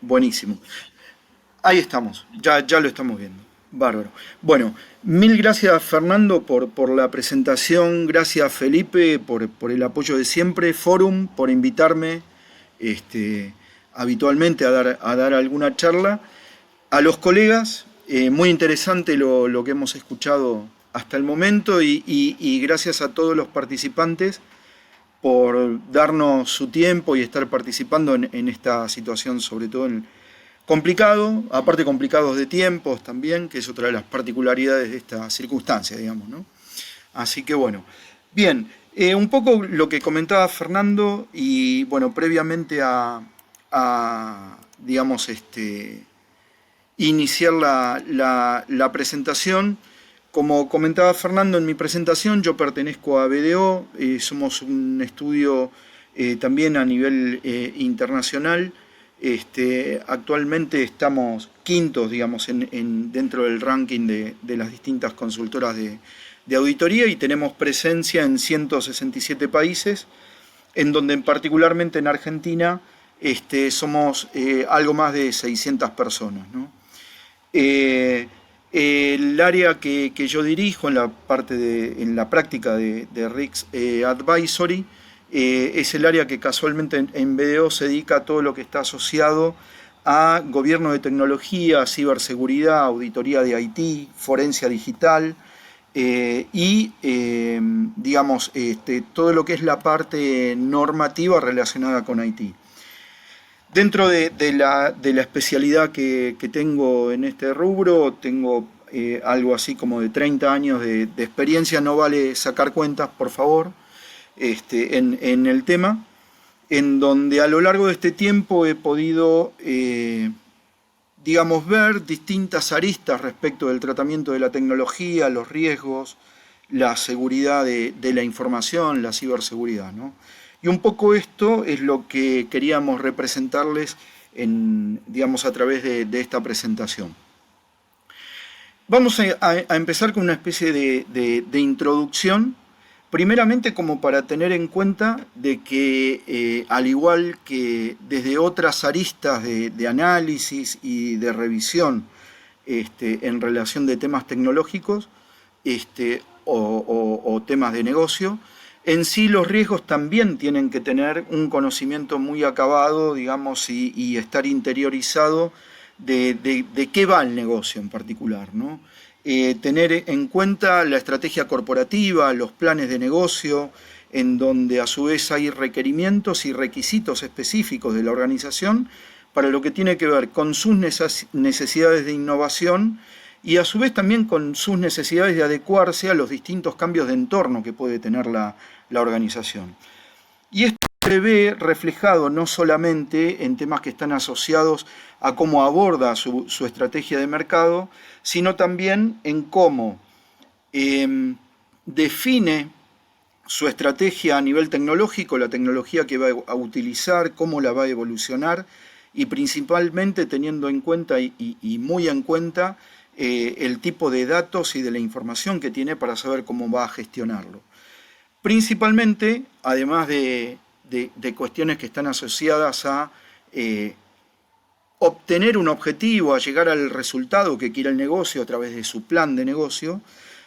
Buenísimo. Ahí estamos, ya lo estamos viendo. Bárbaro. Bueno, mil gracias Fernando por la presentación, gracias Felipe por el apoyo de siempre, Forum por invitarme este, habitualmente a dar alguna charla. A los colegas, muy interesante lo que hemos escuchado hasta el momento y gracias a todos los participantes por darnos su tiempo y estar participando en esta situación, sobre todo complicado, aparte complicados de tiempos también, que es otra de las particularidades de esta circunstancia, digamos, ¿no? Así que bueno, bien, un poco lo que comentaba Fernando y bueno, previamente digamos, iniciar la presentación. Como comentaba Fernando en mi presentación, yo pertenezco a BDO, somos un estudio también a nivel internacional. Actualmente estamos quintos, digamos, dentro del ranking de las distintas consultoras de auditoría y tenemos presencia en 167 países, en donde particularmente en Argentina somos algo más de 600 personas, ¿no? El área que yo dirijo en la práctica de Risk Advisory es el área que casualmente en BDO se dedica a todo lo que está asociado a gobierno de tecnología, ciberseguridad, auditoría de IT, forencia digital digamos, todo lo que es la parte normativa relacionada con IT. Dentro de la especialidad que tengo en este rubro, tengo algo así como de 30 años de experiencia, no vale sacar cuentas, por favor, en el tema, en donde a lo largo de este tiempo he podido, digamos, ver distintas aristas respecto del tratamiento de la tecnología, los riesgos, la seguridad de la información, la ciberseguridad, ¿no? Y un poco esto es lo que queríamos representarles digamos, a través de esta presentación. Vamos a empezar con una especie de introducción, primeramente como para tener en cuenta de que al igual que desde otras aristas de análisis y de revisión en relación de temas tecnológicos o temas de negocio, en sí los riesgos también tienen que tener un conocimiento muy acabado, digamos, y estar interiorizado de qué va el negocio en particular, ¿no? Tener en cuenta la estrategia corporativa, los planes de negocio, en donde a su vez hay requerimientos y requisitos específicos de la organización para lo que tiene que ver con sus necesidades de innovación y a su vez también con sus necesidades de adecuarse a los distintos cambios de entorno que puede tener la organización. Y esto se ve reflejado no solamente en temas que están asociados a cómo aborda su estrategia de mercado, sino también en cómo define su estrategia a nivel tecnológico, la tecnología que va a utilizar, cómo la va a evolucionar y principalmente teniendo en cuenta y muy en cuenta el tipo de datos y de la información que tiene para saber cómo va a gestionarlo. Principalmente, además de cuestiones que están asociadas a obtener un objetivo, a llegar al resultado que quiere el negocio a través de su plan de negocio,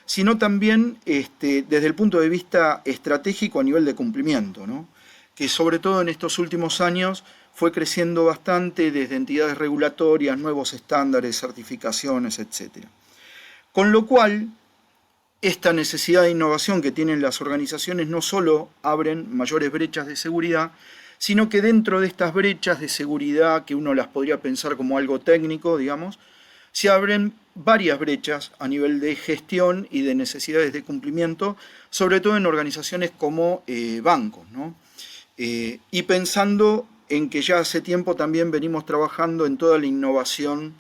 sino también desde el punto de vista estratégico a nivel de cumplimiento, ¿no? Que sobre todo en estos últimos años fue creciendo bastante desde entidades regulatorias, nuevos estándares, certificaciones, etc. Con lo cual, esta necesidad de innovación que tienen las organizaciones no solo abren mayores brechas de seguridad, sino que dentro de estas brechas de seguridad, que uno las podría pensar como algo técnico, digamos, se abren varias brechas a nivel de gestión y de necesidades de cumplimiento, sobre todo en organizaciones como bancos, ¿no? Y pensando en que ya hace tiempo también venimos trabajando en toda la innovación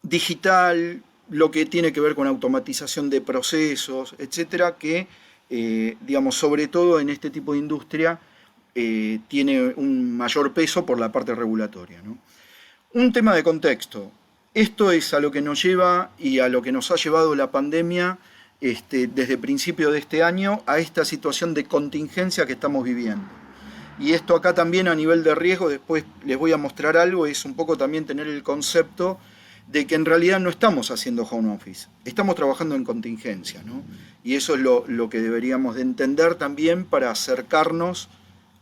digital, lo que tiene que ver con automatización de procesos, etcétera, que, digamos, sobre todo en este tipo de industria, tiene un mayor peso por la parte regulatoria, ¿no? Un tema de contexto. Esto es a lo que nos lleva y a lo que nos ha llevado la pandemia desde principio de este año a esta situación de contingencia que estamos viviendo. Y esto acá también a nivel de riesgo, después les voy a mostrar algo, es un poco también tener el concepto de que en realidad no estamos haciendo home office, estamos trabajando en contingencia, ¿no? Y eso es lo que deberíamos de entender también para acercarnos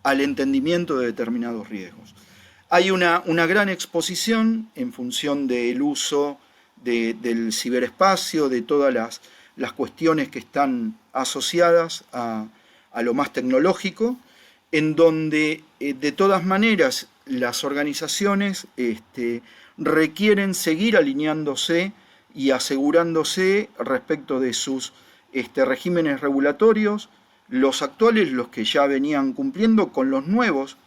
al entendimiento de determinados riesgos. Hay una gran exposición en función del uso del ciberespacio, de todas las cuestiones que están asociadas a lo más tecnológico, en donde de todas maneras las organizaciones requieren seguir alineándose y asegurándose respecto de sus regímenes regulatorios, los actuales, los que ya venían cumpliendo, con los nuevos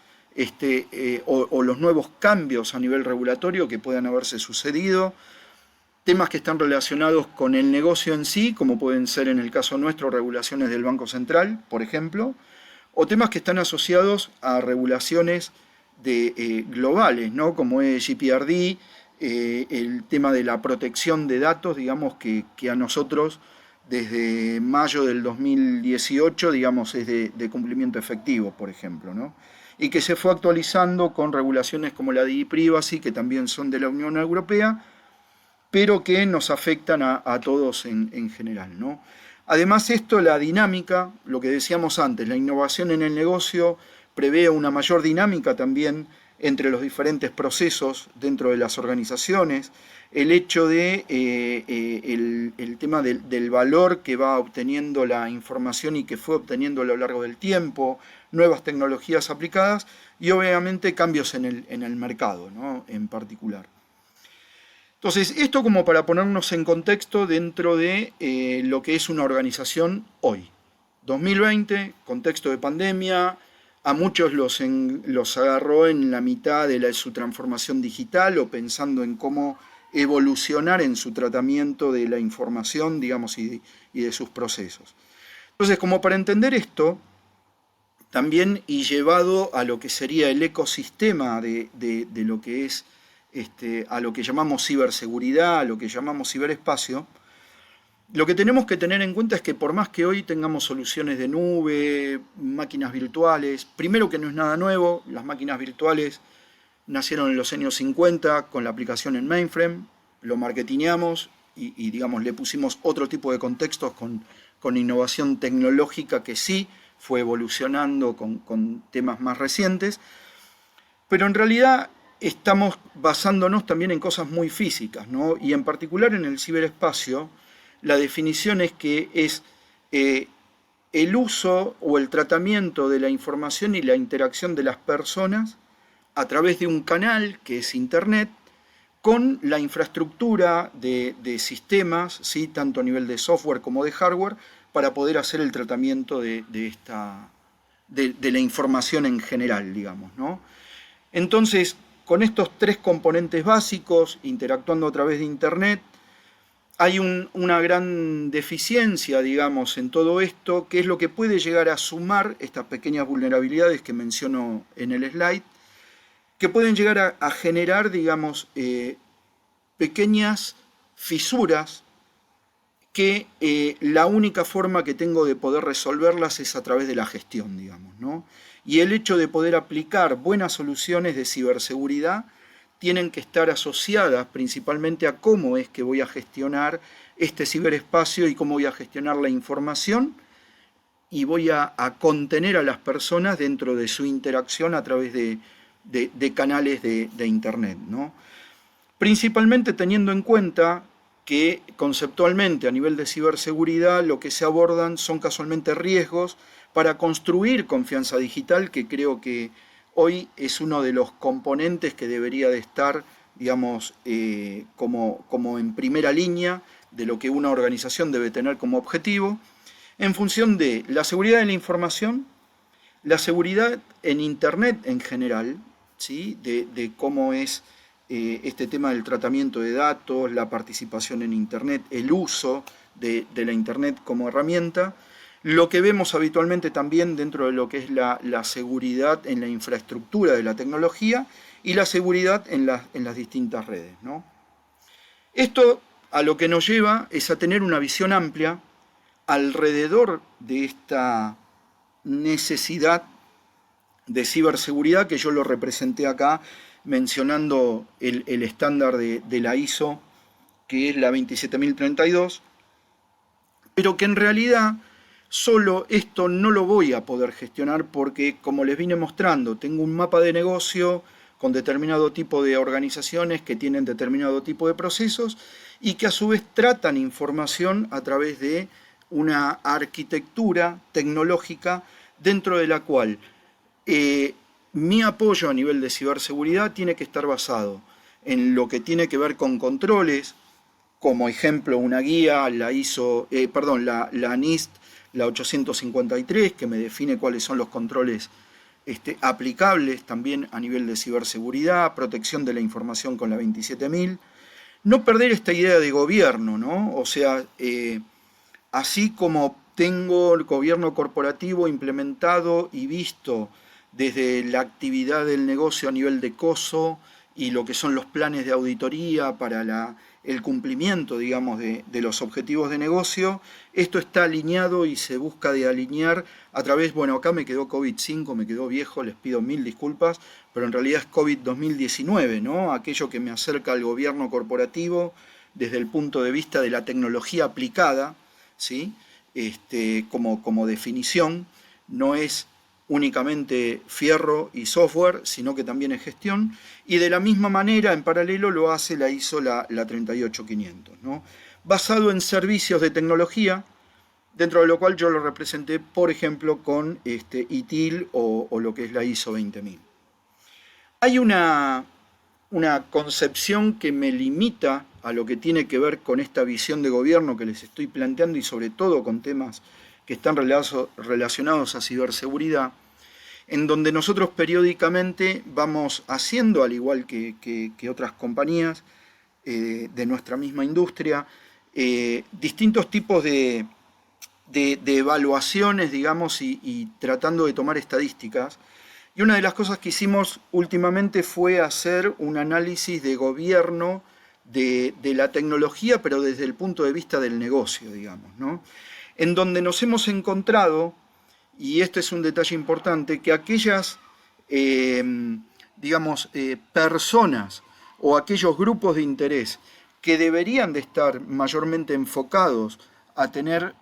o los nuevos cambios a nivel regulatorio que puedan haberse sucedido, temas que están relacionados con el negocio en sí, como pueden ser en el caso nuestro regulaciones del Banco Central, por ejemplo, o temas que están asociados a regulaciones globales, ¿no? Como es GPRD, el tema de la protección de datos, digamos, que a nosotros desde mayo del 2018, digamos, es de cumplimiento efectivo, por ejemplo, ¿no? Y que se fue actualizando con regulaciones como la de e-privacy, que también son de la Unión Europea, pero que nos afectan a todos en general, ¿no? Además esto, la dinámica, lo que decíamos antes, la innovación en el negocio prevé una mayor dinámica también entre los diferentes procesos dentro de las organizaciones, el hecho de el tema del valor que va obteniendo la información y que fue obteniendo a lo largo del tiempo, nuevas tecnologías aplicadas y obviamente cambios en el mercado, ¿no? En particular. Entonces, esto como para ponernos en contexto dentro de lo que es una organización hoy. 2020, contexto de pandemia, a muchos los agarró en la mitad de su transformación digital o pensando en cómo evolucionar en su tratamiento de la información, digamos, y de sus procesos. Entonces, como para entender esto, también y llevado a lo que sería el ecosistema de lo que es a lo que llamamos ciberseguridad, a lo que llamamos ciberespacio, lo que tenemos que tener en cuenta es que por más que hoy tengamos soluciones de nube, máquinas virtuales, primero que no es nada nuevo, las máquinas virtuales nacieron en los años 50 con la aplicación en mainframe, lo marketineamos y digamos, le pusimos otro tipo de contextos con innovación tecnológica que sí fue evolucionando con temas más recientes, pero en realidad estamos basándonos también en cosas muy físicas, ¿no? Y en particular en el ciberespacio, la definición es que es el uso o el tratamiento de la información y la interacción de las personas a través de un canal que es Internet, con la infraestructura de sistemas, ¿sí? Tanto a nivel de software como de hardware, para poder hacer el tratamiento de la información en general, digamos, ¿no? Entonces, con estos tres componentes básicos, interactuando a través de Internet, hay una gran deficiencia, digamos, en todo esto, que es lo que puede llegar a sumar estas pequeñas vulnerabilidades que menciono en el slide, que pueden llegar a generar, digamos, pequeñas fisuras que la única forma que tengo de poder resolverlas es a través de la gestión, digamos, ¿no? Y el hecho de poder aplicar buenas soluciones de ciberseguridad tienen que estar asociadas principalmente a cómo es que voy a gestionar este ciberespacio y cómo voy a gestionar la información y voy a contener a las personas dentro de su interacción a través de canales de Internet, ¿no? Principalmente teniendo en cuenta que conceptualmente a nivel de ciberseguridad lo que se abordan son casualmente riesgos para construir confianza digital, que creo que hoy es uno de los componentes que debería de estar, digamos, como en primera línea de lo que una organización debe tener como objetivo, en función de la seguridad de la información, la seguridad en Internet en general, ¿sí? De cómo es este tema del tratamiento de datos, la participación en Internet, el uso de la Internet como herramienta, lo que vemos habitualmente también dentro de lo que es la seguridad en la infraestructura de la tecnología y la seguridad en las distintas redes, ¿no? Esto a lo que nos lleva es a tener una visión amplia alrededor de esta necesidad de ciberseguridad, que yo lo representé acá mencionando el estándar de la ISO, que es la 27032, pero que en realidad solo esto no lo voy a poder gestionar porque, como les vine mostrando, tengo un mapa de negocio con determinado tipo de organizaciones que tienen determinado tipo de procesos y que a su vez tratan información a través de una arquitectura tecnológica dentro de la cual mi apoyo a nivel de ciberseguridad tiene que estar basado en lo que tiene que ver con controles, como ejemplo una guía, la NIST, la 853, que me define cuáles son los controles aplicables también a nivel de ciberseguridad, protección de la información con la 27000. No perder esta idea de gobierno, ¿no? O sea, así como tengo el gobierno corporativo implementado y visto desde la actividad del negocio a nivel de COSO y lo que son los planes de auditoría para el cumplimiento, digamos, de los objetivos de negocio, esto está alineado y se busca de alinear a través, bueno, acá me quedó COVID-5, me quedó viejo, les pido mil disculpas, pero en realidad es COVID-2019, ¿no? Aquello que me acerca al gobierno corporativo desde el punto de vista de la tecnología aplicada, ¿sí? Como definición, no es únicamente fierro y software, sino que también es gestión, y de la misma manera, en paralelo, lo hace la ISO, la 38500, ¿no? Basado en servicios de tecnología, dentro de lo cual yo lo representé, por ejemplo, con ITIL o lo que es la ISO 20000. Hay una concepción que me limita a lo que tiene que ver con esta visión de gobierno que les estoy planteando y sobre todo con temas que están relacionados a ciberseguridad, en donde nosotros periódicamente vamos haciendo, al igual que otras compañías de nuestra misma industria, distintos tipos de evaluaciones, digamos, y tratando de tomar estadísticas. Y una de las cosas que hicimos últimamente fue hacer un análisis de gobierno de la tecnología, pero desde el punto de vista del negocio, digamos, ¿no? En donde nos hemos encontrado, y este es un detalle importante, que aquellas, personas o aquellos grupos de interés que deberían de estar mayormente enfocados a tener,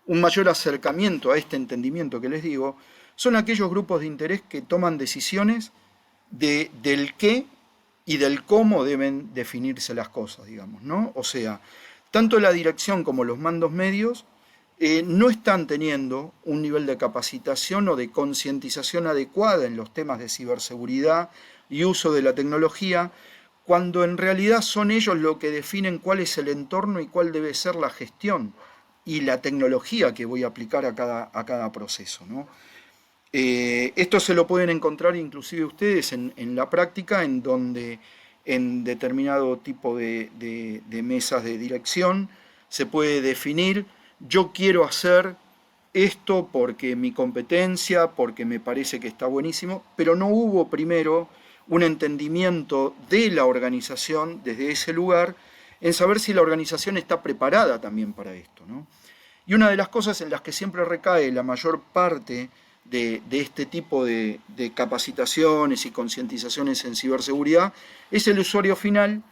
un mayor acercamiento a este entendimiento que les digo, son aquellos grupos de interés que toman decisiones del qué y del cómo deben definirse las cosas, digamos, ¿no? O sea, tanto la dirección como los mandos medios no están teniendo un nivel de capacitación o de concientización adecuada en los temas de ciberseguridad y uso de la tecnología, cuando en realidad son ellos los que definen cuál es el entorno y cuál debe ser la gestión y la tecnología que voy a aplicar a cada proceso, ¿no? Esto se lo pueden encontrar inclusive ustedes en la práctica, en donde en determinado tipo de mesas de dirección se puede definir: yo quiero hacer esto porque mi competencia, porque me parece que está buenísimo, pero no hubo primero un entendimiento de la organización desde ese lugar en saber si la organización está preparada también para esto, ¿no? Y una de las cosas en las que siempre recae la mayor parte de este tipo de capacitaciones y concientizaciones en ciberseguridad es el usuario final,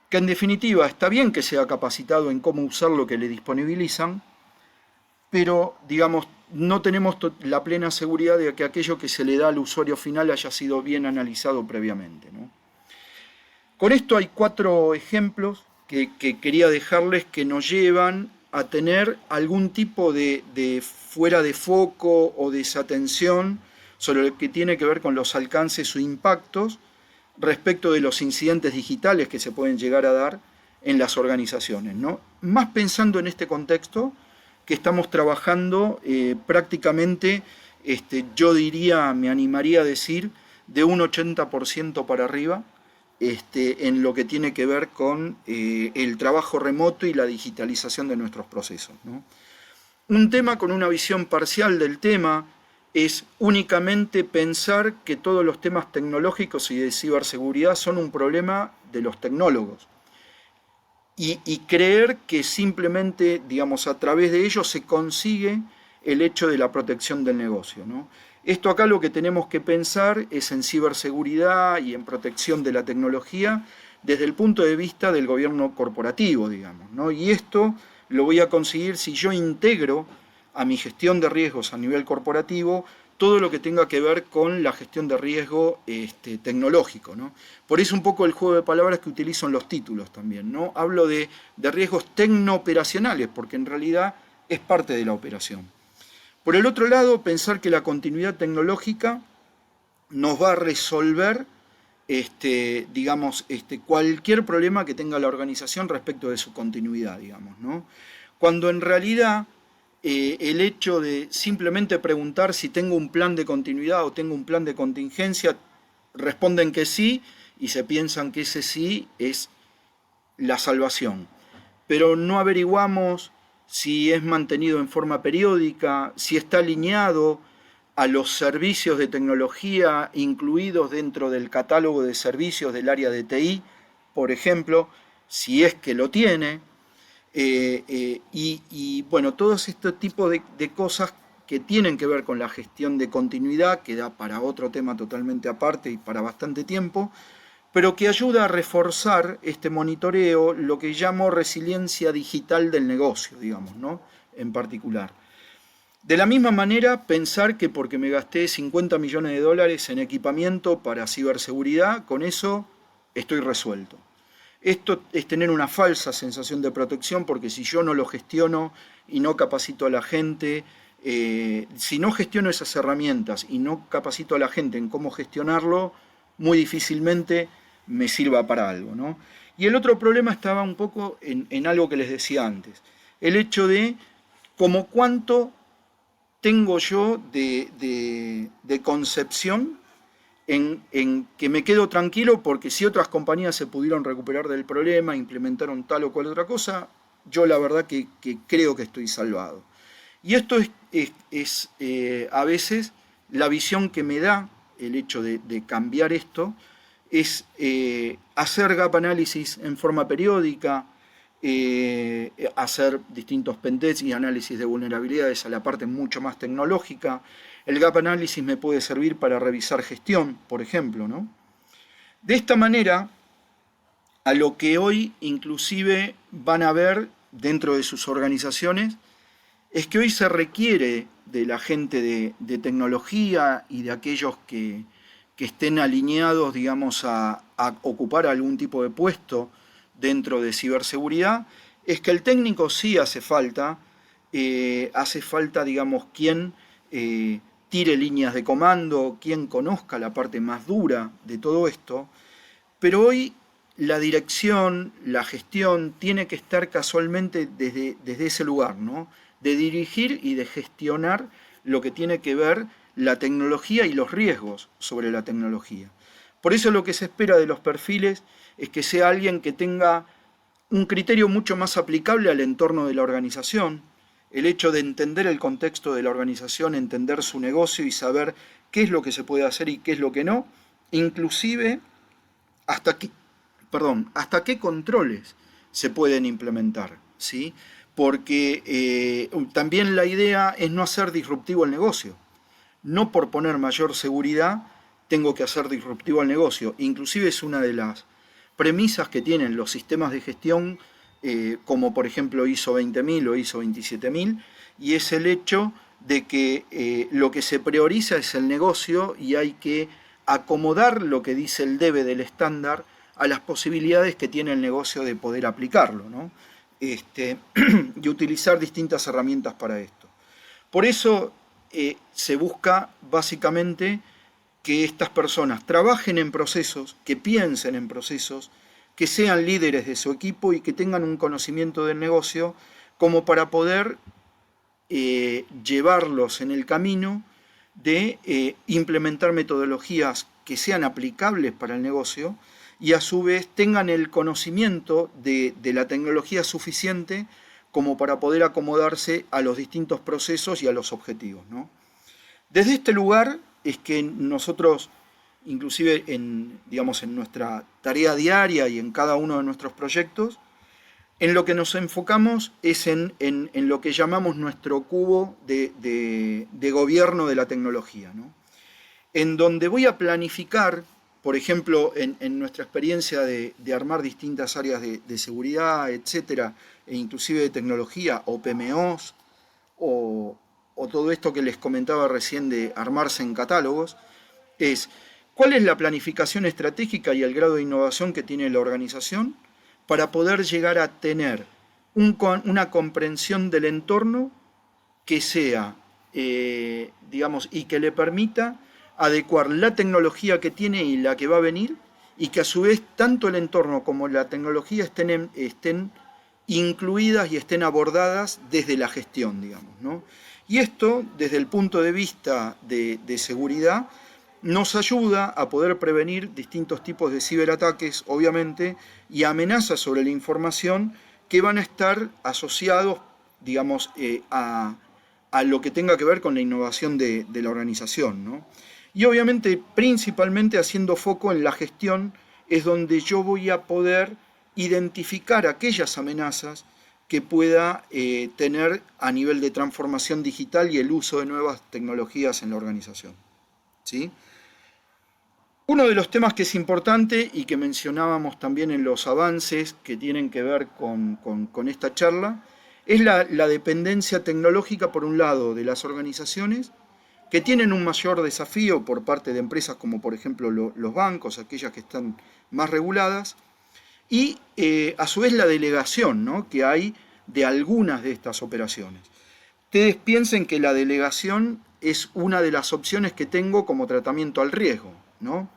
que en definitiva está bien que sea capacitado en cómo usar lo que le disponibilizan, pero digamos, no tenemos la plena seguridad de que aquello que se le da al usuario final haya sido bien analizado previamente, ¿no? Con esto hay 4 ejemplos que quería dejarles que nos llevan a tener algún tipo de fuera de foco o desatención sobre lo que tiene que ver con los alcances o impactos respecto de los incidentes digitales que se pueden llegar a dar en las organizaciones, ¿no? Más pensando en este contexto que estamos trabajando prácticamente, yo diría, me animaría a decir, de un 80% para arriba, en lo que tiene que ver con el trabajo remoto y la digitalización de nuestros procesos, ¿no? Un tema con una visión parcial del tema es únicamente pensar que todos los temas tecnológicos y de ciberseguridad son un problema de los tecnólogos y creer que simplemente, digamos, a través de ellos se consigue el hecho de la protección del negocio, ¿no? Esto acá lo que tenemos que pensar es en ciberseguridad y en protección de la tecnología desde el punto de vista del gobierno corporativo, digamos, ¿no? Y esto lo voy a conseguir si yo integro a mi gestión de riesgos a nivel corporativo todo lo que tenga que ver con la gestión de riesgo tecnológico, ¿no? Por eso un poco el juego de palabras que utilizo en los títulos también, ¿no? Hablo de riesgos tecnooperacionales, porque en realidad es parte de la operación. Por el otro lado, pensar que la continuidad tecnológica nos va a resolver cualquier problema que tenga la organización respecto de su continuidad, digamos, ¿no? Cuando en realidad el hecho de simplemente preguntar si tengo un plan de continuidad o tengo un plan de contingencia, responden que sí y se piensan que ese sí es la salvación. Pero no averiguamos si es mantenido en forma periódica, si está alineado a los servicios de tecnología incluidos dentro del catálogo de servicios del área de TI, por ejemplo, si es que lo tiene, bueno, todo este tipo de cosas que tienen que ver con la gestión de continuidad, que da para otro tema totalmente aparte y para bastante tiempo, pero que ayuda a reforzar este monitoreo, lo que llamo resiliencia digital del negocio, digamos, ¿no? En particular. De la misma manera, pensar que porque me gasté 50 millones de dólares en equipamiento para ciberseguridad, con eso estoy resuelto. Esto es tener una falsa sensación de protección, porque si yo no lo gestiono y no capacito a la gente, si no gestiono esas herramientas y no capacito a la gente en cómo gestionarlo, muy difícilmente me sirva para algo, ¿no? Y el otro problema estaba un poco en algo que les decía antes, el hecho de como cuánto tengo yo de concepción en que me quedo tranquilo porque si otras compañías se pudieron recuperar del problema, implementaron tal o cual otra cosa, yo la verdad que creo que estoy salvado. Y esto es a veces la visión que me da el hecho de cambiar esto, es hacer gap análisis en forma periódica, hacer distintos pentests y análisis de vulnerabilidades a la parte mucho más tecnológica. El gap análisis me puede servir para revisar gestión, por ejemplo, ¿no? De esta manera, a lo que hoy inclusive van a ver dentro de sus organizaciones, es que hoy se requiere de la gente de tecnología y de aquellos que estén alineados, digamos, a ocupar algún tipo de puesto dentro de ciberseguridad, es que el técnico sí hace falta, digamos, quien tire líneas de comando, quien conozca la parte más dura de todo esto, pero hoy la dirección, la gestión, tiene que estar casualmente desde ese lugar, ¿no? De dirigir y de gestionar lo que tiene que ver la tecnología y los riesgos sobre la tecnología. Por eso lo que se espera de los perfiles es que sea alguien que tenga un criterio mucho más aplicable al entorno de la organización, el hecho de entender el contexto de la organización, entender su negocio y saber qué es lo que se puede hacer y qué es lo que no, inclusive hasta qué controles se pueden implementar, ¿sí? Porque también la idea es no hacer disruptivo el negocio. No por poner mayor seguridad tengo que hacer disruptivo el negocio. Inclusive es una de las premisas que tienen los sistemas de gestión, como por ejemplo ISO 20000 o ISO 27000, y es el hecho de que lo que se prioriza es el negocio y hay que acomodar lo que dice el debe del estándar a las posibilidades que tiene el negocio de poder aplicarlo, ¿no? Y utilizar distintas herramientas para esto. Por eso se busca básicamente que estas personas trabajen en procesos, que piensen en procesos, que sean líderes de su equipo y que tengan un conocimiento del negocio como para poder llevarlos en el camino de implementar metodologías que sean aplicables para el negocio y a su vez tengan el conocimiento de la tecnología suficiente como para poder acomodarse a los distintos procesos y a los objetivos, ¿no? Desde este lugar es que nosotros, inclusive en nuestra tarea diaria y en cada uno de nuestros proyectos, En lo que nos enfocamos es en lo que llamamos nuestro cubo de gobierno de la tecnología, ¿no? En donde voy a planificar, por ejemplo, en nuestra experiencia de armar distintas áreas de seguridad, etcétera, e inclusive de tecnología, o PMOs, o todo esto que les comentaba recién de armarse en catálogos, es cuál es la planificación estratégica y el grado de innovación que tiene la organización para poder llegar a tener una comprensión del entorno que sea, digamos, y que le permita adecuar la tecnología que tiene y la que va a venir, y que a su vez tanto el entorno como la tecnología estén incluidas y estén abordadas desde la gestión, digamos, ¿no? Y esto, desde el punto de vista de seguridad, nos ayuda a poder prevenir distintos tipos de ciberataques, obviamente, y amenazas sobre la información que van a estar asociados, digamos, a lo que tenga que ver con la innovación de la organización, ¿no? Y obviamente, principalmente haciendo foco en la gestión, es donde yo voy a poder identificar aquellas amenazas que pueda tener a nivel de transformación digital y el uso de nuevas tecnologías en la organización, ¿sí? Uno de los temas que es importante y que mencionábamos también en los avances que tienen que ver con esta charla es la dependencia tecnológica, por un lado, de las organizaciones que tienen un mayor desafío por parte de empresas como por ejemplo los bancos, aquellas que están más reguladas, y a su vez la delegación, ¿no?, que hay de algunas de estas operaciones. Ustedes piensen que la delegación es una de las opciones que tengo como tratamiento al riesgo, ¿no?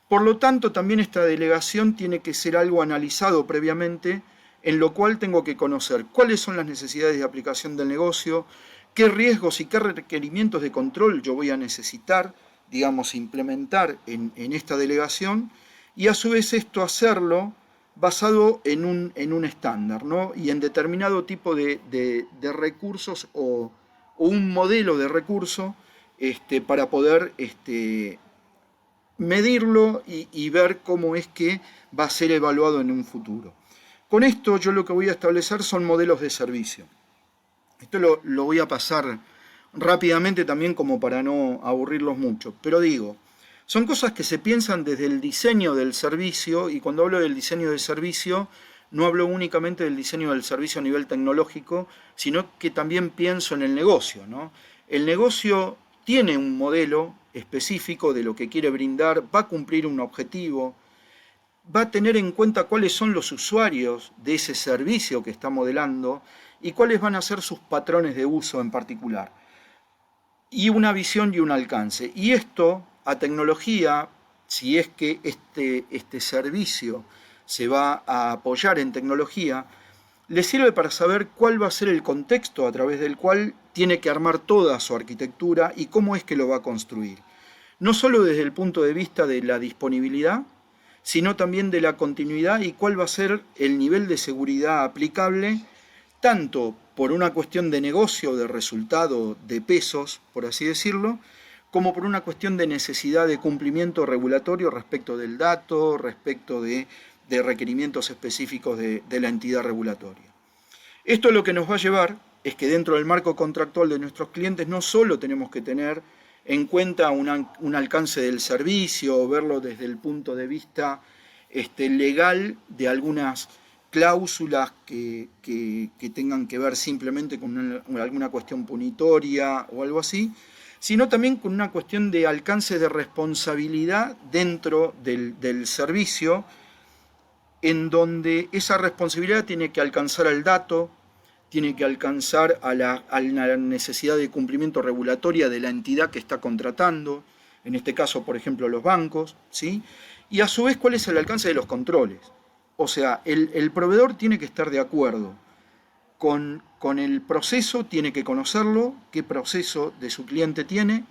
Por lo tanto, también esta delegación tiene que ser algo analizado previamente, en lo cual tengo que conocer cuáles son las necesidades de aplicación del negocio, qué riesgos y qué requerimientos de control yo voy a necesitar, digamos, implementar en esta delegación, y a su vez esto hacerlo basado en un estándar, ¿no?, y en determinado tipo de recursos o un modelo de recurso para poder medirlo y ver cómo es que va a ser evaluado en un futuro. Con esto yo lo que voy a establecer son modelos de servicio. Esto lo voy a pasar rápidamente también como para no aburrirlos mucho, pero digo, son cosas que se piensan desde el diseño del servicio, y cuando hablo del diseño del servicio no hablo únicamente del diseño del servicio a nivel tecnológico, sino que también pienso en el negocio, ¿no? El negocio tiene un modelo específico de lo que quiere brindar, va a cumplir un objetivo, va a tener en cuenta cuáles son los usuarios de ese servicio que está modelando y cuáles van a ser sus patrones de uso en particular, y una visión y un alcance. Y esto a tecnología, si es que este servicio se va a apoyar en tecnología, le sirve para saber cuál va a ser el contexto a través del cual tiene que armar toda su arquitectura y cómo es que lo va a construir. No solo desde el punto de vista de la disponibilidad, sino también de la continuidad y cuál va a ser el nivel de seguridad aplicable, tanto por una cuestión de negocio, de resultado, de pesos, por así decirlo, como por una cuestión de necesidad de cumplimiento regulatorio respecto del dato, respecto de requerimientos específicos de la entidad regulatoria. Esto lo que nos va a llevar es que dentro del marco contractual de nuestros clientes no solo tenemos que tener en cuenta un alcance del servicio, verlo desde el punto de vista legal de algunas cláusulas que tengan que ver simplemente con alguna cuestión punitoria o algo así, sino también con una cuestión de alcance de responsabilidad dentro del servicio, en donde esa responsabilidad tiene que alcanzar al dato, tiene que alcanzar a la necesidad de cumplimiento regulatoria de la entidad que está contratando, en este caso, por ejemplo, los bancos, ¿sí? Y a su vez, ¿cuál es el alcance de los controles? O sea, el proveedor tiene que estar de acuerdo con el proceso, tiene que conocerlo, qué proceso de su cliente tiene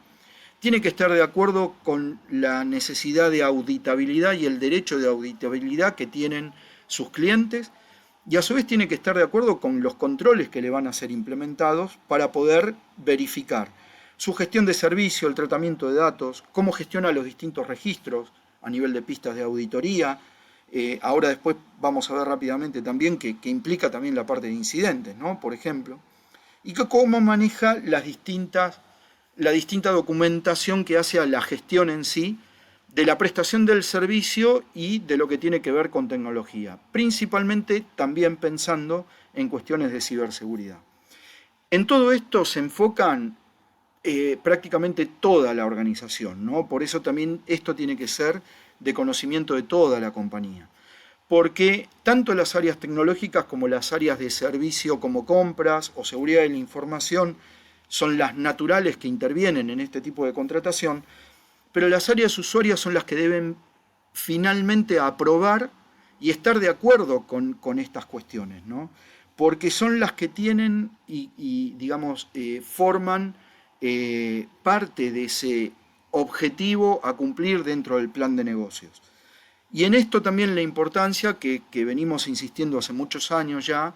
que estar de acuerdo con la necesidad de auditabilidad y el derecho de auditabilidad que tienen sus clientes, y a su vez tiene que estar de acuerdo con los controles que le van a ser implementados para poder verificar su gestión de servicio, el tratamiento de datos, cómo gestiona los distintos registros a nivel de pistas de auditoría, Ahora después vamos a ver rápidamente también que implica también la parte de incidentes, ¿no? Por ejemplo, y que cómo maneja la distinta documentación que hace a la gestión en sí de la prestación del servicio y de lo que tiene que ver con tecnología, principalmente también pensando en cuestiones de ciberseguridad. En todo esto se enfocan prácticamente toda la organización, ¿no? Por eso también esto tiene que ser de conocimiento de toda la compañía. Porque tanto las áreas tecnológicas como las áreas de servicio como compras o seguridad de la información son las naturales que intervienen en este tipo de contratación, pero las áreas usuarias son las que deben finalmente aprobar y estar de acuerdo con estas cuestiones, ¿no? Porque son las que tienen y digamos, forman parte de ese objetivo a cumplir dentro del plan de negocios. Y en esto también la importancia que venimos insistiendo hace muchos años ya,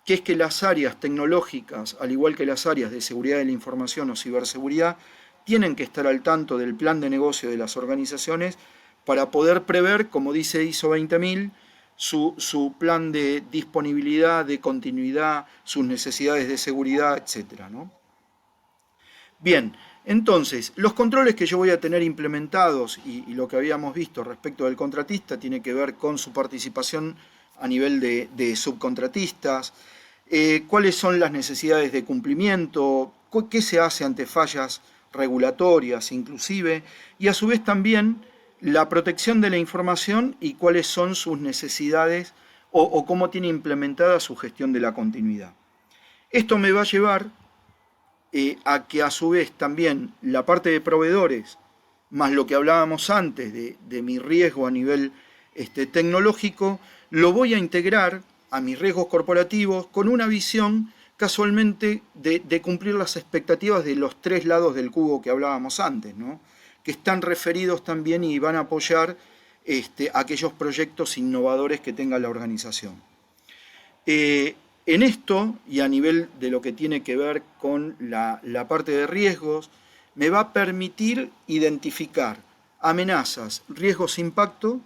que es que las áreas tecnológicas, al igual que las áreas de seguridad de la información o ciberseguridad, tienen que estar al tanto del plan de negocio de las organizaciones para poder prever, como dice ISO 20000, su plan de disponibilidad, de continuidad, sus necesidades de seguridad, etc., ¿no? Bien, entonces, los controles que yo voy a tener implementados y lo que habíamos visto respecto del contratista tiene que ver con su participación a nivel de subcontratistas, cuáles son las necesidades de cumplimiento, qué se hace ante fallas regulatorias inclusive, y a su vez también la protección de la información y cuáles son sus necesidades o cómo tiene implementada su gestión de la continuidad. Esto me va a llevar a que a su vez también la parte de proveedores, más lo que hablábamos antes de mi riesgo a nivel tecnológico, lo voy a integrar a mis riesgos corporativos con una visión casualmente de cumplir las expectativas de los tres lados del cubo que hablábamos antes, ¿no? Que están referidos también y van a apoyar aquellos proyectos innovadores que tenga la organización. En esto, y a nivel de lo que tiene que ver con la parte de riesgos, me va a permitir identificar amenazas, riesgos, impacto,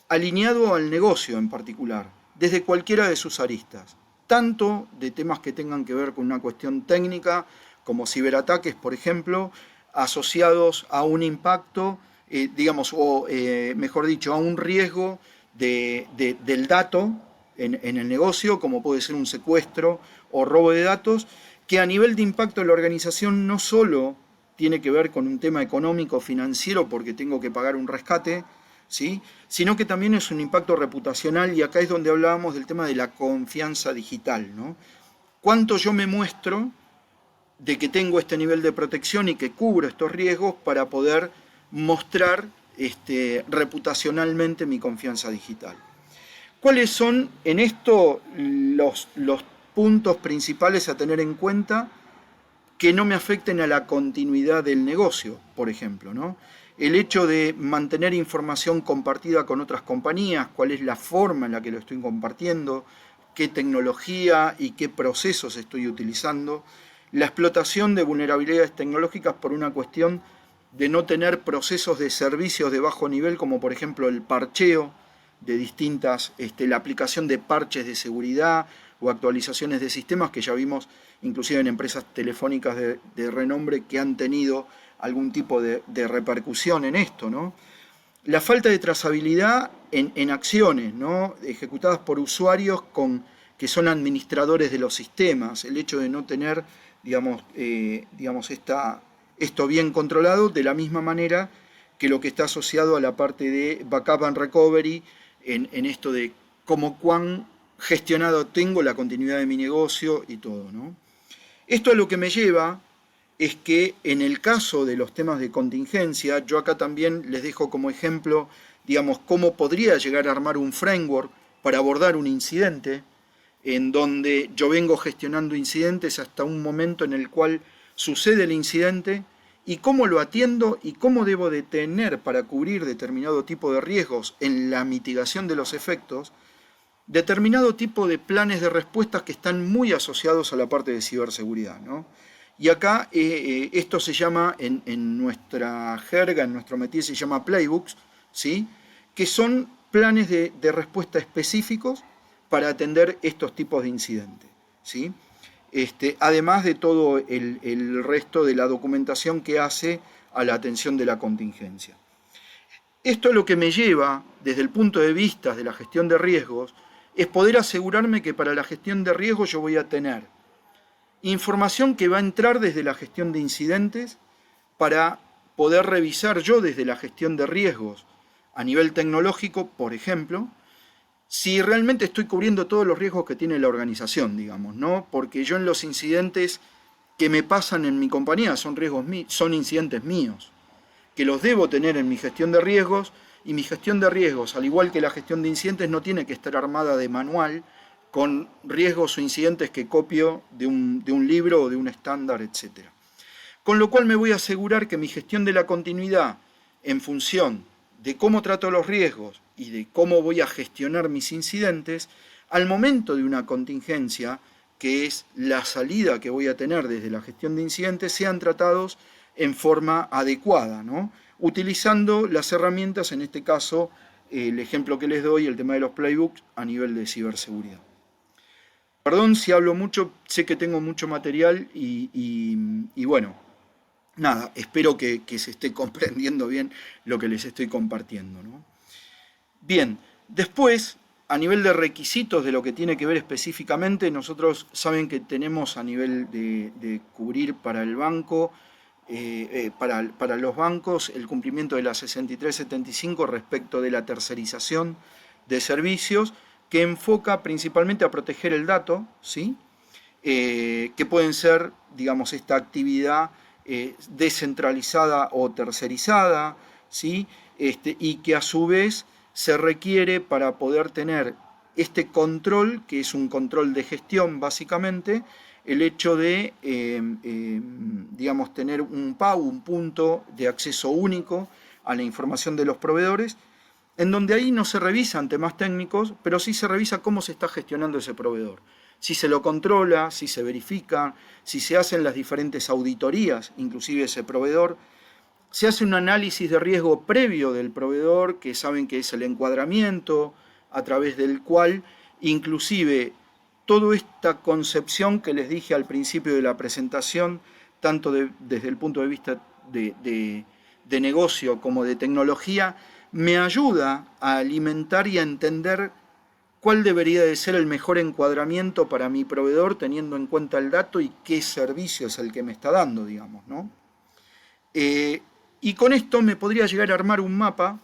alineado al negocio en particular, desde cualquiera de sus aristas, tanto de temas que tengan que ver con una cuestión técnica, como ciberataques, por ejemplo, asociados a un impacto, digamos, o mejor dicho, a un riesgo del dato en el negocio, como puede ser un secuestro o robo de datos, que a nivel de impacto en la organización no solo tiene que ver con un tema económico, financiero, porque tengo que pagar un rescate, ¿sí?, sino que también es un impacto reputacional, y acá es donde hablábamos del tema de la confianza digital, ¿no? ¿Cuánto yo me muestro de que tengo este nivel de protección y que cubro estos riesgos para poder mostrar reputacionalmente mi confianza digital? ¿Cuáles son en esto los puntos principales a tener en cuenta que no me afecten a la continuidad del negocio, por ejemplo, ¿no? El hecho de mantener información compartida con otras compañías, cuál es la forma en la que lo estoy compartiendo, qué tecnología y qué procesos estoy utilizando, la explotación de vulnerabilidades tecnológicas por una cuestión de no tener procesos de servicios de bajo nivel, como por ejemplo el parcheo de distintas, la aplicación de parches de seguridad o actualizaciones de sistemas que ya vimos inclusive en empresas telefónicas de renombre que han tenido algún tipo de repercusión en esto, ¿no? La falta de trazabilidad en acciones, ¿no?, ejecutadas por usuarios que son administradores de los sistemas, el hecho de no tener, digamos, esto bien controlado, de la misma manera que lo que está asociado a la parte de backup and recovery, en esto de cuán gestionado tengo la continuidad de mi negocio y todo, ¿no? Esto es lo que me lleva es que en el caso de los temas de contingencia, yo acá también les dejo como ejemplo, digamos, cómo podría llegar a armar un framework para abordar un incidente, en donde yo vengo gestionando incidentes hasta un momento en el cual sucede el incidente, y cómo lo atiendo y cómo debo de tener para cubrir determinado tipo de riesgos en la mitigación de los efectos, determinado tipo de planes de respuestas que están muy asociados a la parte de ciberseguridad, ¿no? Y acá esto se llama, en nuestra jerga, en nuestro métier se llama playbooks, ¿sí?, que son planes de respuesta específicos para atender estos tipos de incidentes, ¿sí? Además de todo el resto de la documentación que hace a la atención de la contingencia. Esto es lo que me lleva, desde el punto de vista de la gestión de riesgos, es poder asegurarme que para la gestión de riesgos yo voy a tener información que va a entrar desde la gestión de incidentes para poder revisar yo desde la gestión de riesgos a nivel tecnológico, por ejemplo, si realmente estoy cubriendo todos los riesgos que tiene la organización, digamos, ¿no? Porque yo en los incidentes que me pasan en mi compañía son incidentes míos, que los debo tener en mi gestión de riesgos, y mi gestión de riesgos, al igual que la gestión de incidentes, no tiene que estar armada de manual con riesgos o incidentes que copio de un libro o de un estándar, etc. Con lo cual me voy a asegurar que mi gestión de la continuidad, en función de cómo trato los riesgos y de cómo voy a gestionar mis incidentes, al momento de una contingencia, que es la salida que voy a tener desde la gestión de incidentes, sean tratados en forma adecuada, ¿no? Utilizando las herramientas, en este caso, el ejemplo que les doy, el tema de los playbooks a nivel de ciberseguridad. Perdón si hablo mucho, sé que tengo mucho material y bueno, nada, espero que se esté comprendiendo bien lo que les estoy compartiendo, ¿no? Bien, después, a nivel de requisitos de lo que tiene que ver específicamente, nosotros saben que tenemos a nivel de cubrir para el banco, para los bancos, el cumplimiento de la 6375 respecto de la tercerización de servicios, que enfoca principalmente a proteger el dato, ¿sí? Que pueden ser, digamos, esta actividad descentralizada o tercerizada, ¿sí? Y que a su vez se requiere para poder tener este control, que es un control de gestión básicamente, el hecho de, digamos, tener un PAU, un punto de acceso único a la información de los proveedores, en donde ahí no se revisan temas técnicos, pero sí se revisa cómo se está gestionando ese proveedor. Si se lo controla, si se verifica, si se hacen las diferentes auditorías, inclusive ese proveedor. Se hace un análisis de riesgo previo del proveedor, que saben que es el encuadramiento, a través del cual inclusive toda esta concepción que les dije al principio de la presentación, tanto desde el punto de vista de negocio como de tecnología, me ayuda a alimentar y a entender cuál debería de ser el mejor encuadramiento para mi proveedor, teniendo en cuenta el dato y qué servicio es el que me está dando, digamos, ¿no? Y con esto me podría llegar a armar un mapa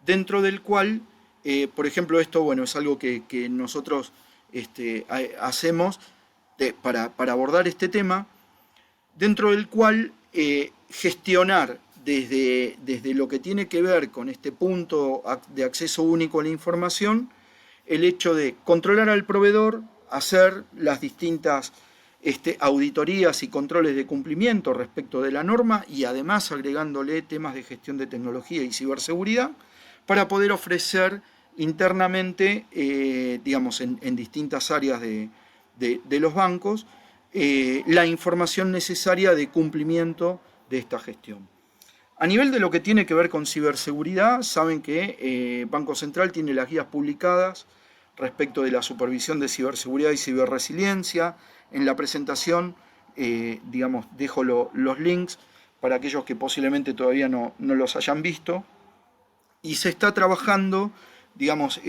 dentro del cual, por ejemplo, esto, bueno, es algo que nosotros hacemos para abordar este tema, dentro del cual gestionar desde lo que tiene que ver con este punto de acceso único a la información, el hecho de controlar al proveedor, hacer las distintas auditorías y controles de cumplimiento respecto de la norma y además agregándole temas de gestión de tecnología y ciberseguridad para poder ofrecer internamente, digamos, en distintas áreas de los bancos, la información necesaria de cumplimiento de esta gestión. A nivel de lo que tiene que ver con ciberseguridad, saben que Banco Central tiene las guías publicadas respecto de la supervisión de ciberseguridad y ciberresiliencia. En la presentación, digamos, dejo los links para aquellos que posiblemente todavía no los hayan visto. Y se está trabajando, digamos,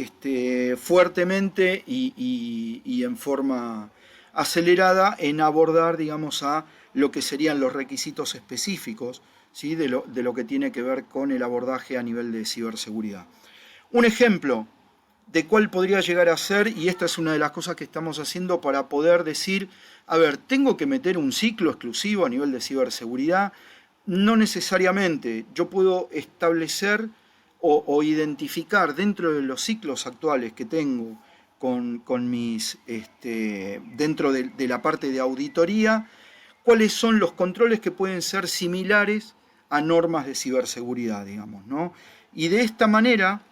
fuertemente y en forma acelerada en abordar, digamos, a lo que serían los requisitos específicos, ¿sí? de lo que tiene que ver con el abordaje a nivel de ciberseguridad. Un ejemplo de cuál podría llegar a ser, y esta es una de las cosas que estamos haciendo para poder decir, a ver, ¿tengo que meter un ciclo exclusivo a nivel de ciberseguridad? No necesariamente. Yo puedo establecer o identificar dentro de los ciclos actuales que tengo con mis, dentro de la parte de auditoría, cuáles son los controles que pueden ser similares a normas de ciberseguridad, digamos, ¿no? Y de esta manera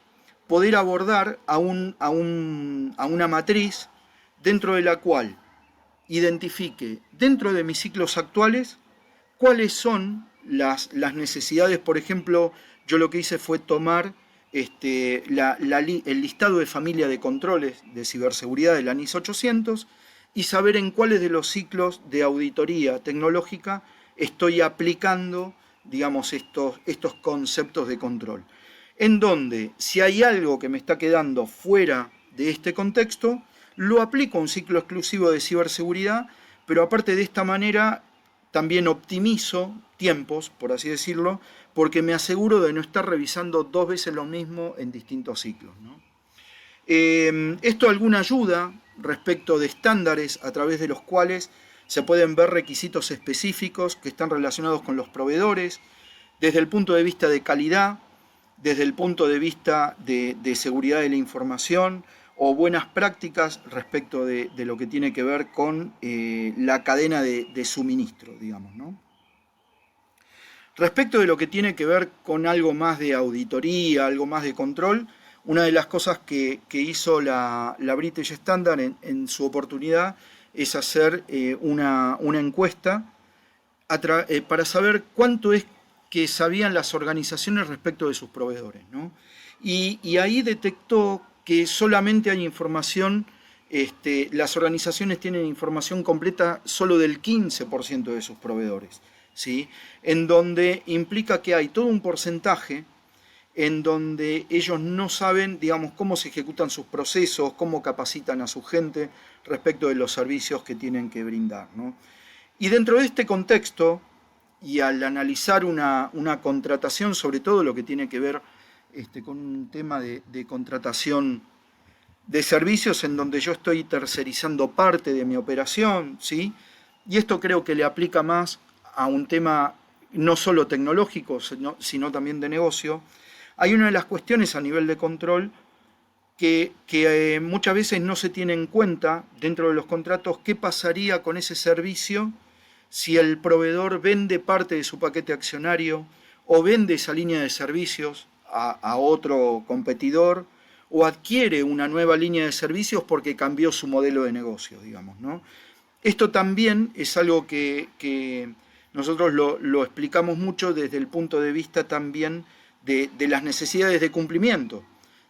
poder abordar a una matriz dentro de la cual identifique dentro de mis ciclos actuales cuáles son las necesidades. Por ejemplo, yo lo que hice fue tomar el listado de familia de controles de ciberseguridad de la NIS 800 y saber en cuáles de los ciclos de auditoría tecnológica estoy aplicando, digamos, estos conceptos de control. En donde, si hay algo que me está quedando fuera de este contexto, lo aplico a un ciclo exclusivo de ciberseguridad, pero aparte de esta manera también optimizo tiempos, por así decirlo, porque me aseguro de no estar revisando 2 veces lo mismo en distintos ciclos, ¿no? Esto alguna ayuda respecto de estándares a través de los cuales se pueden ver requisitos específicos que están relacionados con los proveedores, desde el punto de vista de calidad, desde el punto de vista de seguridad de la información, o buenas prácticas respecto de lo que tiene que ver con la cadena de suministro, digamos, ¿no? Respecto de lo que tiene que ver con algo más de auditoría, algo más de control, una de las cosas que hizo la British Standard en su oportunidad es hacer una encuesta para saber cuánto es que sabían las organizaciones respecto de sus proveedores, ¿no? Y ahí detectó que solamente hay información, las organizaciones tienen información completa solo del 15% de sus proveedores, ¿sí? En donde implica que hay todo un porcentaje en donde ellos no saben, digamos, cómo se ejecutan sus procesos, cómo capacitan a su gente respecto de los servicios que tienen que brindar, ¿no? Y dentro de este contexto, y al analizar una contratación, sobre todo lo que tiene que ver con un tema de contratación de servicios en donde yo estoy tercerizando parte de mi operación, ¿sí? Y esto creo que le aplica más a un tema no solo tecnológico, sino también de negocio. Hay una de las cuestiones a nivel de control que muchas veces no se tiene en cuenta dentro de los contratos qué pasaría con ese servicio si el proveedor vende parte de su paquete accionario o vende esa línea de servicios a otro competidor o adquiere una nueva línea de servicios porque cambió su modelo de negocio, digamos, ¿no? Esto también es algo que nosotros lo explicamos mucho desde el punto de vista también de las necesidades de cumplimiento,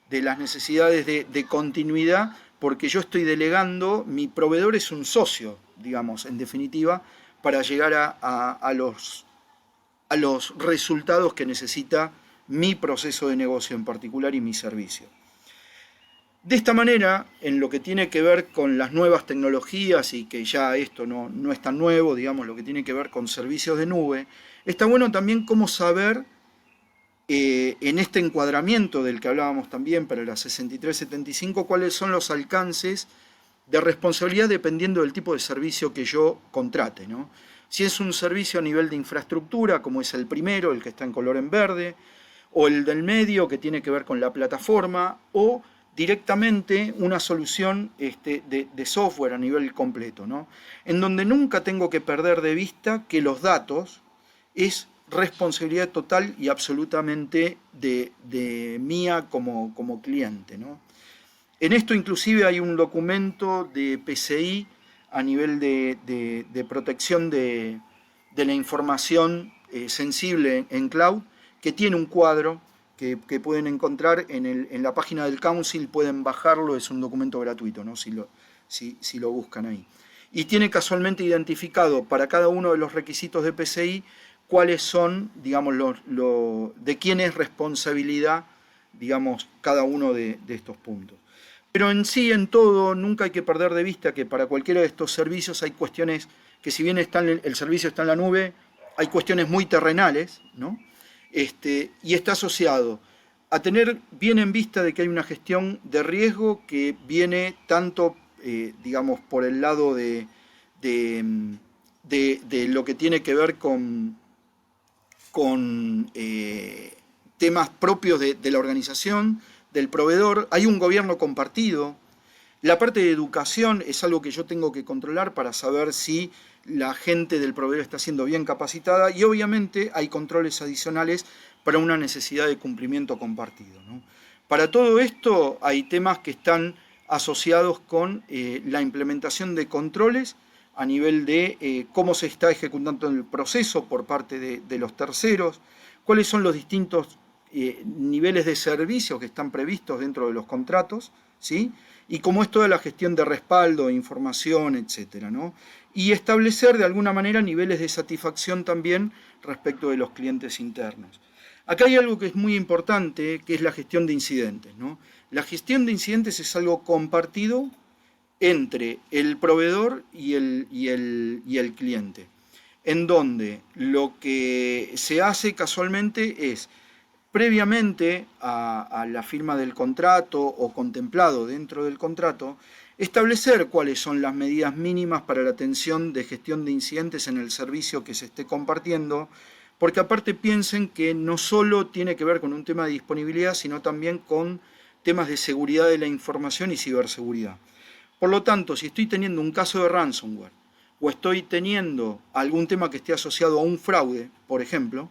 de las necesidades de continuidad, porque yo estoy delegando, mi proveedor es un socio, digamos, en definitiva, para llegar a los resultados que necesita mi proceso de negocio en particular y mi servicio. De esta manera, en lo que tiene que ver con las nuevas tecnologías, y que ya esto no es tan nuevo, digamos, lo que tiene que ver con servicios de nube, está bueno también cómo saber, en este encuadramiento del que hablábamos también para la 6375, cuáles son los alcances de responsabilidad dependiendo del tipo de servicio que yo contrate, ¿no? Si es un servicio a nivel de infraestructura, como es el primero, el que está en color en verde, o el del medio, que tiene que ver con la plataforma, o directamente una solución de software a nivel completo, ¿no? En donde nunca tengo que perder de vista que los datos es responsabilidad total y absolutamente de mía como cliente, ¿no? En esto inclusive hay un documento de PCI a nivel de protección de la información sensible en cloud, que tiene un cuadro que pueden encontrar en la página del Council, pueden bajarlo, es un documento gratuito, ¿no? Si lo buscan ahí. Y tiene casualmente identificado para cada uno de los requisitos de PCI cuáles son, digamos, de quién es responsabilidad, digamos, cada uno de estos puntos. Pero en sí, en todo, nunca hay que perder de vista que para cualquiera de estos servicios hay cuestiones que, si bien el servicio está en la nube, hay cuestiones muy terrenales, ¿no? Y está asociado a tener bien en vista de que hay una gestión de riesgo que viene tanto, digamos, por el lado de lo que tiene que ver con temas propios de la organización, del proveedor. Hay un gobierno compartido. La parte de educación es algo que yo tengo que controlar para saber si la gente del proveedor está siendo bien capacitada, y obviamente hay controles adicionales para una necesidad de cumplimiento compartido, ¿no? Para todo esto hay temas que están asociados con la implementación de controles a nivel de cómo se está ejecutando el proceso por parte de los terceros, cuáles son los distintos niveles de servicios que están previstos dentro de los contratos, ¿sí? Y cómo es toda la gestión de respaldo, información, etcétera, ¿no? Y establecer de alguna manera niveles de satisfacción también respecto de los clientes internos. Acá hay algo que es muy importante, que es la gestión de incidentes, ¿no? La gestión de incidentes es algo compartido entre el proveedor y el cliente, en donde lo que se hace casualmente es, previamente a la firma del contrato o contemplado dentro del contrato, establecer cuáles son las medidas mínimas para la atención de gestión de incidentes en el servicio que se esté compartiendo, porque aparte piensen que no solo tiene que ver con un tema de disponibilidad, sino también con temas de seguridad de la información y ciberseguridad. Por lo tanto, si estoy teniendo un caso de ransomware o estoy teniendo algún tema que esté asociado a un fraude, por ejemplo,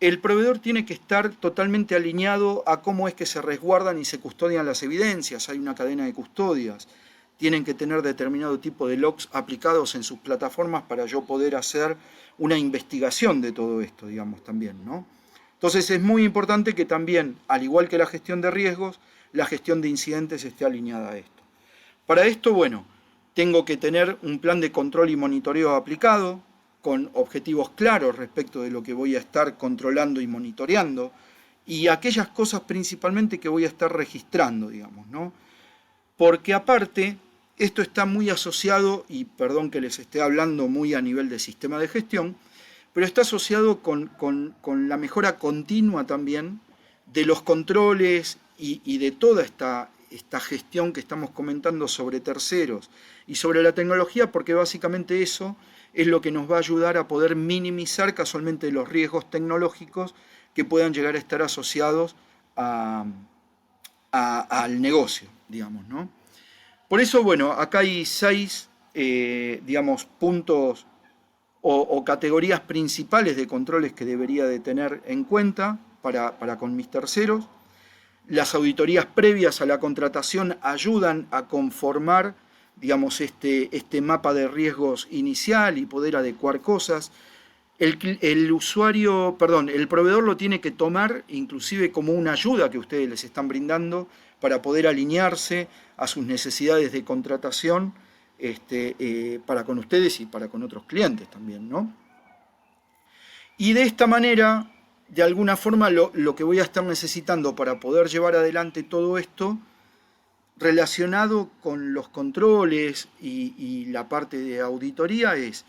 el proveedor tiene que estar totalmente alineado a cómo es que se resguardan y se custodian las evidencias. Hay una cadena de custodias. Tienen que tener determinado tipo de logs aplicados en sus plataformas para yo poder hacer una investigación de todo esto, digamos, también, ¿no? Entonces es muy importante que también, al igual que la gestión de riesgos, la gestión de incidentes esté alineada a esto. Para esto, bueno, tengo que tener un plan de control y monitoreo aplicado, con objetivos claros respecto de lo que voy a estar controlando y monitoreando, y aquellas cosas principalmente que voy a estar registrando, digamos, ¿no? Porque aparte, esto está muy asociado, y perdón que les esté hablando muy a nivel de sistema de gestión, pero está asociado con la mejora continua también de los controles y de toda esta gestión que estamos comentando sobre terceros y sobre la tecnología, porque básicamente eso es lo que nos va a ayudar a poder minimizar casualmente los riesgos tecnológicos que puedan llegar a estar asociados al negocio, digamos, ¿no? Por eso, bueno, acá hay 6, digamos, puntos o categorías principales de controles que debería de tener en cuenta para con mis terceros. Las auditorías previas a la contratación ayudan a conformar, digamos, este mapa de riesgos inicial y poder adecuar cosas. El proveedor lo tiene que tomar inclusive como una ayuda que ustedes les están brindando para poder alinearse a sus necesidades de contratación para con ustedes y para con otros clientes también, ¿no? Y de esta manera, de alguna forma, lo que voy a estar necesitando para poder llevar adelante todo esto, relacionado con los controles y la parte de auditoría, es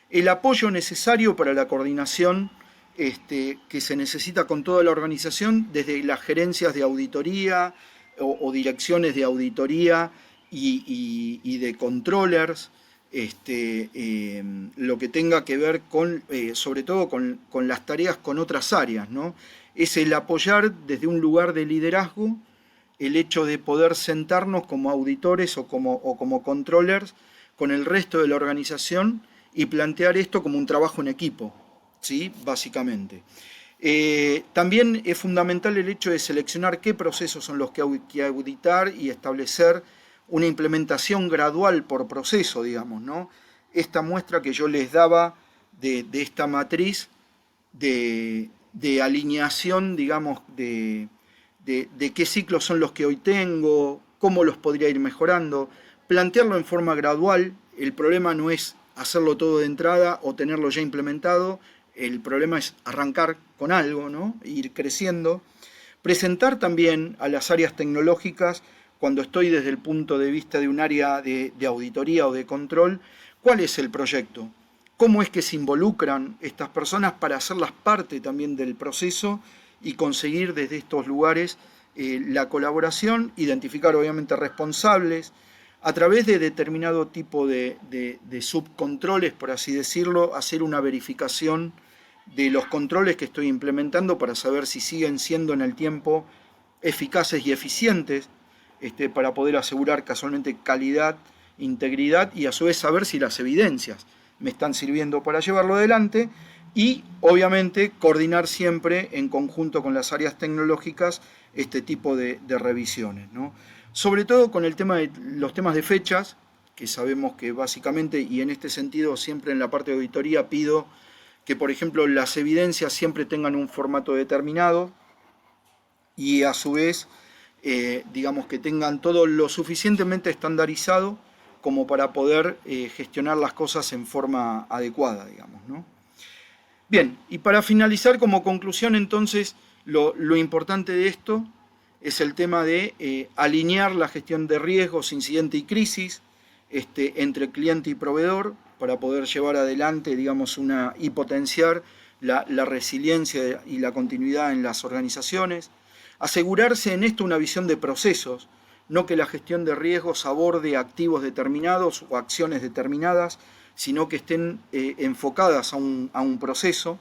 el apoyo necesario para la coordinación que se necesita con toda la organización, desde las gerencias de auditoría o direcciones de auditoría y de controllers, lo que tenga que ver con, sobre todo con las tareas con otras áreas, ¿no? Es el apoyar desde un lugar de liderazgo el hecho de poder sentarnos como auditores o como controllers con el resto de la organización y plantear esto como un trabajo en equipo, ¿sí? Básicamente. También es fundamental el hecho de seleccionar qué procesos son los que hay que auditar y establecer una implementación gradual por proceso, digamos, ¿no? Esta muestra que yo les daba de esta matriz de alineación, digamos, de qué ciclos son los que hoy tengo, cómo los podría ir mejorando, plantearlo en forma gradual. El problema no es hacerlo todo de entrada o tenerlo ya implementado, el problema es arrancar con algo, ¿no? E ir creciendo. Presentar también a las áreas tecnológicas, cuando estoy desde el punto de vista de un área de auditoría o de control, cuál es el proyecto, cómo es que se involucran estas personas para hacerlas parte también del proceso y conseguir desde estos lugares la colaboración, identificar obviamente responsables, a través de determinado tipo de subcontroles, por así decirlo, hacer una verificación de los controles que estoy implementando para saber si siguen siendo en el tiempo eficaces y eficientes, para poder asegurar casualmente calidad, integridad y a su vez saber si las evidencias me están sirviendo para llevarlo adelante y obviamente coordinar siempre en conjunto con las áreas tecnológicas este tipo de revisiones, ¿no? Sobre todo con el tema de los temas de fechas, que sabemos que básicamente, y en este sentido siempre en la parte de auditoría pido que por ejemplo las evidencias siempre tengan un formato determinado, y a su vez, digamos, que tengan todo lo suficientemente estandarizado como para poder gestionar las cosas en forma adecuada, digamos, ¿no? Bien, y para finalizar, como conclusión, entonces, lo importante de esto es el tema de alinear la gestión de riesgos, incidente y crisis entre cliente y proveedor para poder llevar adelante, digamos, y potenciar la resiliencia y la continuidad en las organizaciones. Asegurarse en esto una visión de procesos, no que la gestión de riesgos aborde activos determinados o acciones determinadas, sino que estén enfocadas a un proceso.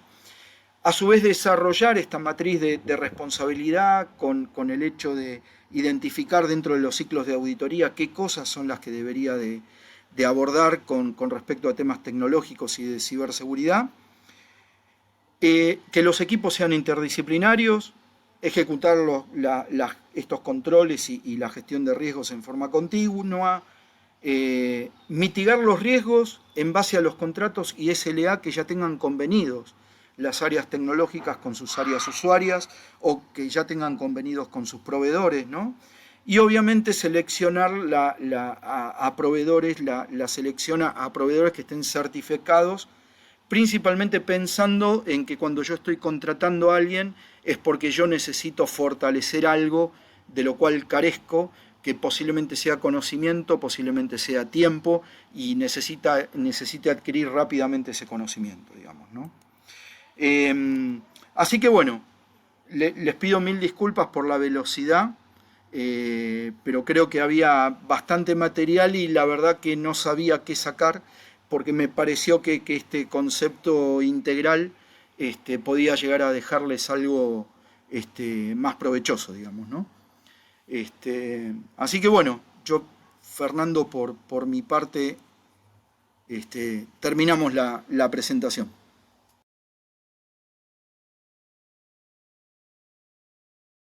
A su vez, desarrollar esta matriz de responsabilidad con el hecho de identificar dentro de los ciclos de auditoría qué cosas son las que debería de abordar con respecto a temas tecnológicos y de ciberseguridad. Que los equipos sean interdisciplinarios, ejecutar estos controles y la gestión de riesgos en forma continua, mitigar los riesgos en base a los contratos y SLA que ya tengan convenidos las áreas tecnológicas con sus áreas usuarias o que ya tengan convenidos con sus proveedores, ¿no? Y obviamente seleccionar a proveedores, la selecciona a proveedores que estén certificados, principalmente pensando en que cuando yo estoy contratando a alguien es porque yo necesito fortalecer algo de lo cual carezco, que posiblemente sea conocimiento, posiblemente sea tiempo, y necesite adquirir rápidamente ese conocimiento, digamos, ¿no? Así que bueno, les pido mil disculpas por la velocidad, pero creo que había bastante material y la verdad que no sabía qué sacar, porque me pareció que este concepto integral podía llegar a dejarles algo más provechoso, digamos, ¿no? Así que bueno, yo, Fernando, por mi parte, terminamos la presentación.